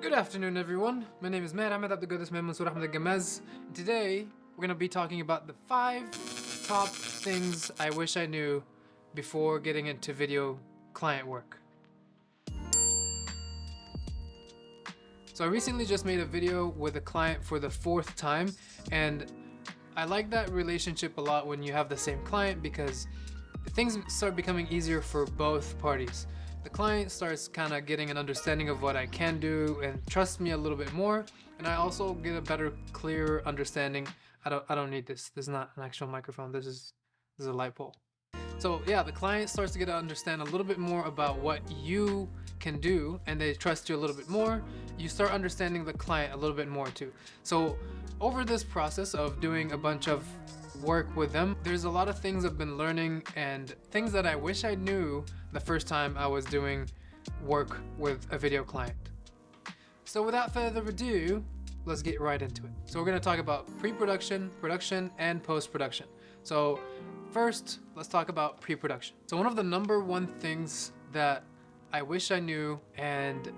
Good afternoon, everyone. My name is Maher. Today, we're going to be talking about the 5 top things I wish I knew before getting into video client work. So I recently just made a video with a client for the 4th time, and I like that relationship a lot when you have the same client because things start becoming easier for both parties. The client starts kind of getting an understanding of what I can do and trusts me a little bit more, and I also get a better, clearer understanding. I don't need this. This is not an actual microphone. This is a light pole. So yeah, the client starts to get to understand a little bit more about what you can do, and they trust you a little bit more. You start understanding the client a little bit more too. So over this process of doing a bunch of work with them, there's a lot of things I've been learning and things that I wish I knew the first time I was doing work with a video client. So without further ado, let's get right into it. So we're going to talk about pre-production, production, and post-production. So first, let's talk about pre-production. So one of the number one things that I wish I knew and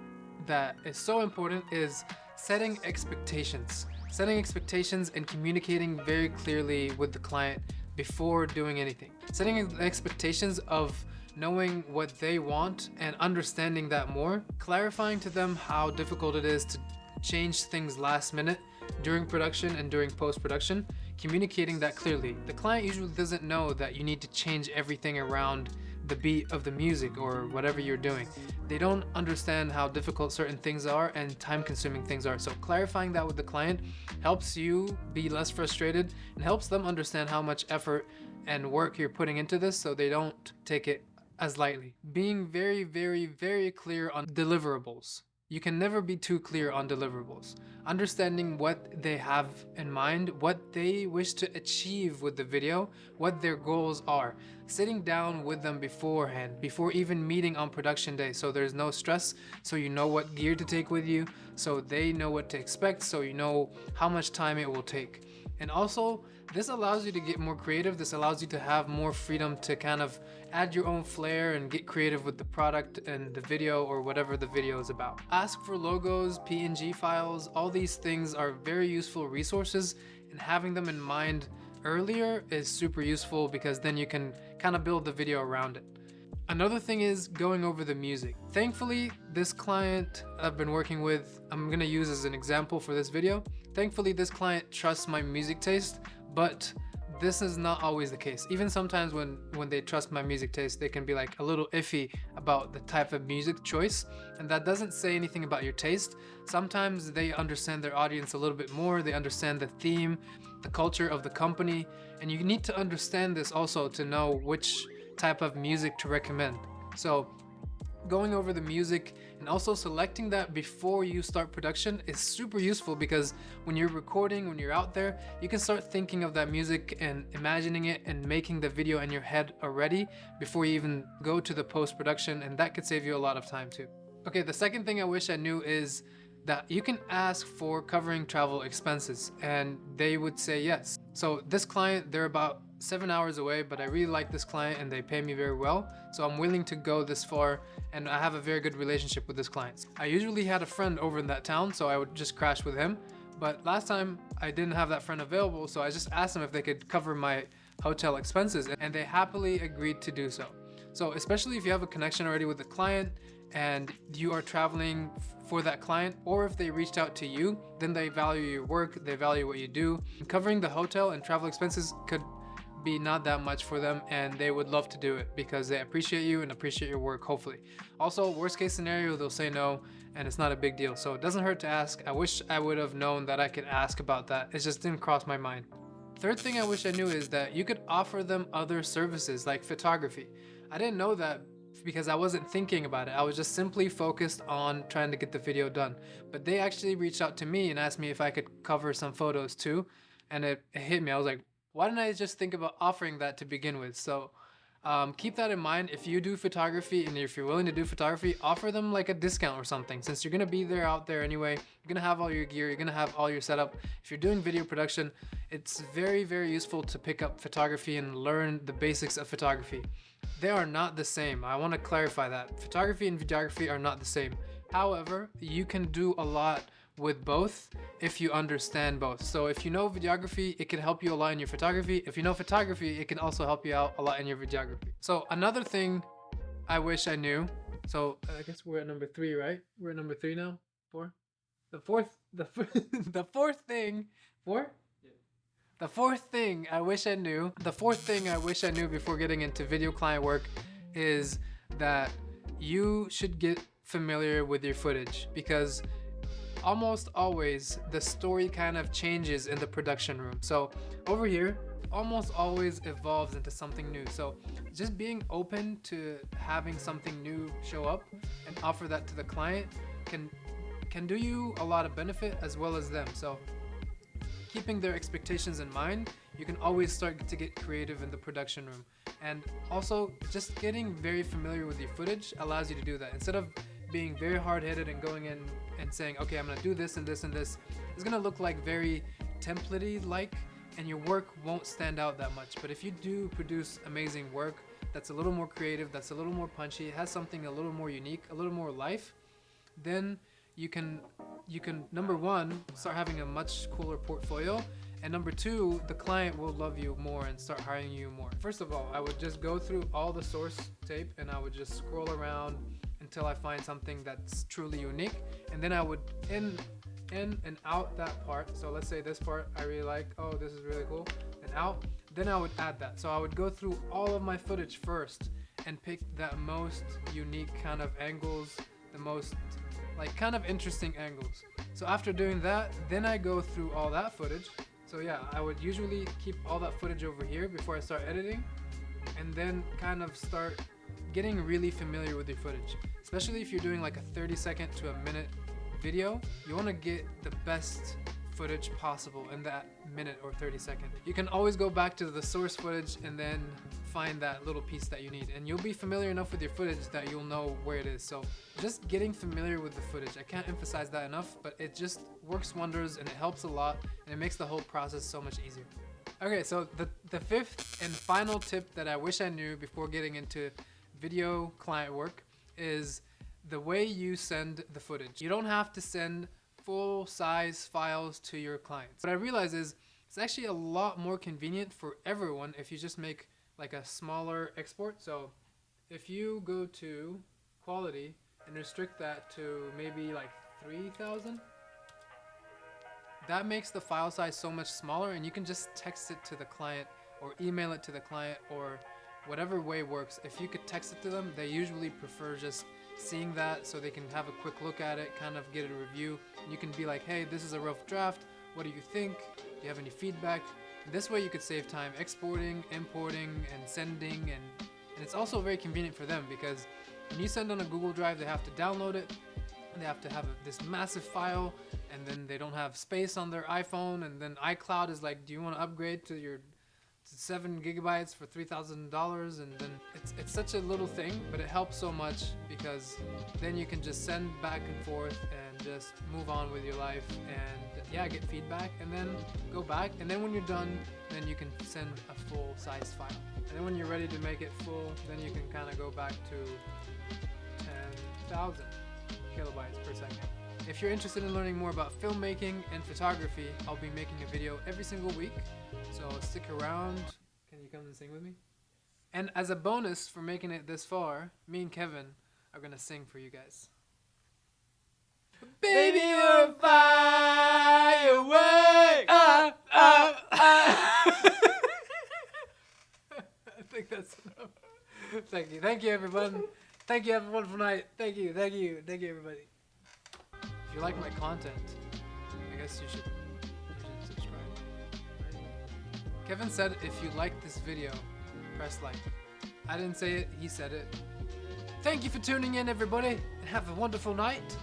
that is so important is setting expectations. Setting expectations and communicating very clearly with the client before doing anything. Setting expectations of knowing what they want and understanding that more. Clarifying to them how difficult it is to change things last minute during production and during post-production. Communicating that clearly. The client usually doesn't know that you need to change everything around the beat of the music or whatever you're doing. They don't understand how difficult certain things are and time-consuming things are. So clarifying that with the client helps you be less frustrated and helps them understand how much effort and work you're putting into this, so they don't take it as lightly. Being very, very, very clear on deliverables. You can never be too clear on deliverables. Understanding what they have in mind, what they wish to achieve with the video, what their goals are. Sitting down with them beforehand, before even meeting on production day, so there's no stress, so you know what gear to take with you, so they know what to expect, so you know how much time it will take. And also, this allows you to get more creative. This allows you to have more freedom to kind of add your own flair and get creative with the product and the video or whatever the video is about. Ask for logos, PNG files. All these things are very useful resources, and having them in mind earlier is super useful because then you can kind of build the video around it. Another thing is going over the music. Thankfully, this client I've been working with, I'm gonna use as an example for this video. Thankfully, this client trusts my music taste, but this is not always the case. Even sometimes when they trust my music taste, they can be like a little iffy about the type of music choice, and that doesn't say anything about your taste. Sometimes they understand their audience a little bit more, they understand the theme, the culture of the company, and you need to understand this also to know which type of music to recommend. So going over the music and also selecting that before you start production is super useful, because when you're recording, when you're out there, you can start thinking of that music and imagining it and making the video in your head already before you even go to the post-production, and that could save you a lot of time too. Okay, the second thing I wish I knew is that you can ask for covering travel expenses and they would say yes. So this client, they're about 7 hours away, but I really like this client and they pay me very well, so I'm willing to go this far, and I have a very good relationship with this client. I usually had a friend over in that town, so I would just crash with him, but last time I didn't have that friend available, so I just asked them if they could cover my hotel expenses, and they happily agreed to do so. So especially if you have a connection already with the client and you are traveling for that client, or if they reached out to you, then they value your work, they value what you do. And covering the hotel and travel expenses could be not that much for them, and they would love to do it because they appreciate you and appreciate your work, hopefully. Also, worst case scenario, they'll say no and it's not a big deal, so it doesn't hurt to ask. I wish I would have known that I could ask about that. It just didn't cross my mind. Third thing I wish I knew is that you could offer them other services like photography. I didn't know that because I wasn't thinking about it. I was just simply focused on trying to get the video done. But they actually reached out to me and asked me if I could cover some photos too, and it hit me. I was like, why didn't I just think about offering that to begin with? So keep that in mind. If you do photography and if you're willing to do photography, offer them like a discount or something. Since you're gonna be there out there anyway, you're gonna have all your gear, you're gonna have all your setup. If you're doing video production, it's very, very useful to pick up photography and learn the basics of photography. They are not the same. I wanna clarify that. Photography and videography are not the same. However, you can do a lot with both if you understand both. So if you know videography, it can help you a lot in your photography. If you know photography, it can also help you out a lot in your videography. So another thing I wish I knew. So I guess we're at number 3, right? We're at number 3 now? 4? The fourth thing, 4? The fourth thing I wish I knew before getting into video client work is that you should get familiar with your footage, because almost always the story kind of changes in the production room. So over here, almost always evolves into something new. So just being open to having something new show up and offer that to the client can do you a lot of benefit as well as them. So keeping their expectations in mind, you can always start to get creative in the production room. And also just getting very familiar with your footage allows you to do that. Instead of being very hard-headed and going in and saying, okay, I'm gonna do this and this and this, it's gonna look like very template-y like, and your work won't stand out that much. But if you do produce amazing work that's a little more creative, that's a little more punchy, has something a little more unique, a little more life, then you can number one, start having a much cooler portfolio, and number two, the client will love you more and start hiring you more. First of all, I would just go through all the source tape and I would just scroll around until I find something that's truly unique, and then I would in and out that part. So let's say this part I really like, oh, this is really cool, and out, then I would add that. So I would go through all of my footage first and pick that most unique kind of angles, the most like kind of interesting angles. So after doing that, then I go through all that footage. So yeah, I would usually keep all that footage over here before I start editing, and then kind of start getting really familiar with your footage. Especially if you're doing like a 30-second to a minute video, you want to get the best footage possible in that minute or 30-second. You can always go back to the source footage and then find that little piece that you need, and you'll be familiar enough with your footage that you'll know where it is. So just getting familiar with the footage, I can't emphasize that enough, but it just works wonders and it helps a lot, and it makes the whole process so much easier. Okay, so the fifth and final tip that I wish I knew before getting into video client work is the way you send the footage. You don't have to send full-size files to your clients. What I realize is it's actually a lot more convenient for everyone if you just make like a smaller export. So if you go to quality and restrict that to maybe like 3,000, that makes the file size so much smaller, and you can just text it to the client or email it to the client or whatever way works. If you could text it to them, they usually prefer just seeing that so they can have a quick look at it, kind of get a review. And you can be like, hey, this is a rough draft. What do you think? Do you have any feedback? And this way you could save time exporting, importing, and sending. And it's also very convenient for them, because when you send on a Google Drive, they have to download it. And they have to have this massive file, and then they don't have space on their iPhone. And then iCloud is like, do you want to upgrade to your 7 gigabytes for $3,000? And then it's such a little thing, but it helps so much, because then you can just send back and forth and just move on with your life, and yeah, get feedback, and then go back, and then when you're done, then you can send a full size file, and then when you're ready to make it full, then you can kind of go back to 10,000 kilobytes per second. If you're interested in learning more about filmmaking and photography, I'll be making a video every single week, so stick around. Can you come and sing with me? And as a bonus for making it this far, me and Kevin are gonna sing for you guys. Baby, you're a firework! I think that's enough. Thank you everyone. Thank you everyone for tonight. Thank you everybody. If you like my content, I guess you should subscribe. Kevin said if you like this video, press like. I didn't say it, he said it. Thank you for tuning in, everybody, and have a wonderful night.